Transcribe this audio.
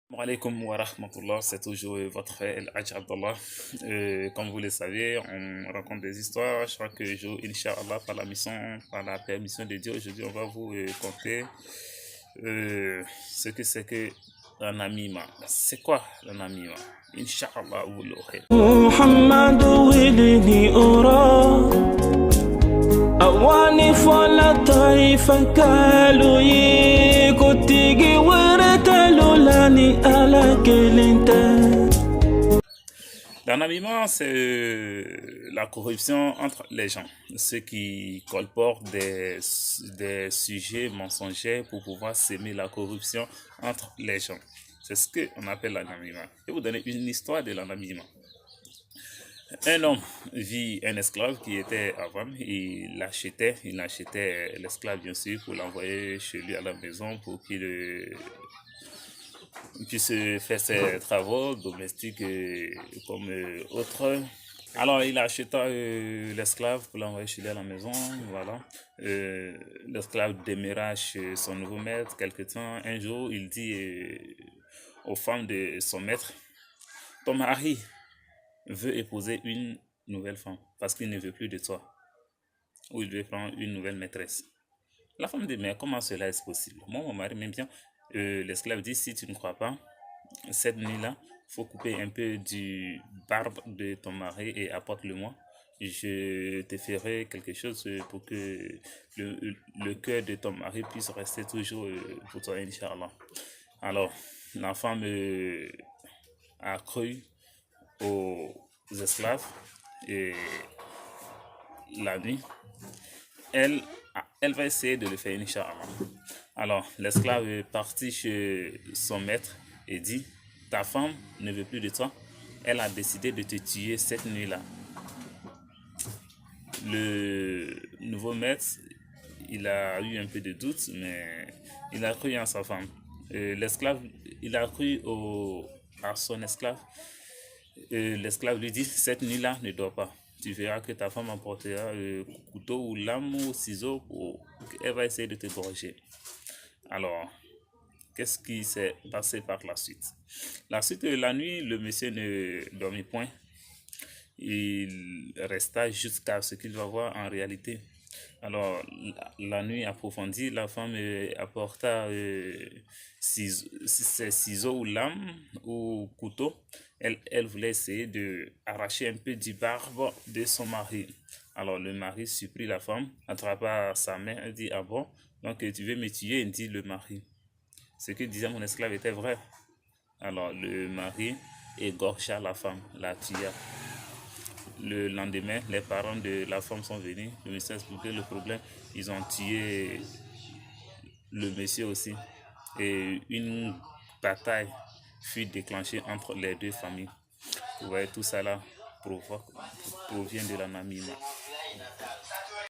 Wa alaikum wa rahmatullah, c'est toujours votre frère El Hadj Abdallah. Comme vous le savez, on raconte des histoires chaque jour, Inch'Allah, par la permission de Dieu. Aujourd'hui, on va vous conter ce que c'est que l'anamima. C'est quoi l'anamima? Inch'Allah, vous l'aurez. محمد ولدي أرى أواني فلا طيف قالوا يكتيجي ورتلوا لاني على كلنتا. L'anonymat, c'est la corruption entre les gens, ceux qui colportent des sujets mensongers pour pouvoir s'aimer la corruption entre les gens. C'est ce qu'on appelle l'anonymat. Je vais vous donner une histoire de l'anonymat. Un homme vit un esclave qui était avant, il achetait l'esclave bien sûr pour l'envoyer chez lui à la maison pour qu'il puisse faire ses travaux domestiques comme autres. Alors il acheta l'esclave pour l'envoyer chez lui à la maison, voilà. L'esclave demeura chez son nouveau maître quelque temps. Un jour, il dit aux femmes de son maître, ton mari veut épouser une nouvelle femme parce qu'il ne veut plus de toi, ou il veut prendre une nouvelle maîtresse. La femme dit, mais comment cela est possible? Moi, mon mari m'aime bien. L'esclave dit, si tu ne crois pas, cette nuit-là, il faut couper un peu du barbe de ton mari et apporte-le-moi. Je te ferai quelque chose pour que le cœur de ton mari puisse rester toujours pour toi, Inch'Allah. Alors, la femme a cru aux esclaves et la nuit, elle va essayer de le faire, Inch'Allah. Alors, l'esclave est parti chez son maître et dit, ta femme ne veut plus de toi, elle a décidé de te tuer cette nuit-là. Le nouveau maître, il a eu un peu de doute, mais il a cru en sa femme. L'esclave, il a cru à son esclave. L'esclave lui dit, cette nuit-là, ne dors pas. Tu verras que ta femme emportera couteau ou lame ou ciseau, elle va essayer de te gorger. Alors, qu'est-ce qui s'est passé par la suite? La suite de la nuit, le monsieur ne dormit point. Il resta jusqu'à ce qu'il va voir en réalité. Alors, la nuit approfondie, la femme apporta ses ciseaux ou lames ou couteau. Elle voulait essayer d'arracher un peu du barbe de son mari. Alors, le mari surprit la femme, attrapa sa main, elle dit, ah bon, donc tu veux me tuer, dit le mari. Ce que disait mon esclave était vrai. Alors, le mari égorgea la femme, la tua. Le lendemain, les parents de la femme sont venus. Le monsieur a expliqué le problème. Ils ont tué le monsieur aussi. Et une bataille fut déclenchée entre les deux familles. Vous voyez, tout ça là provient de l'anonymat.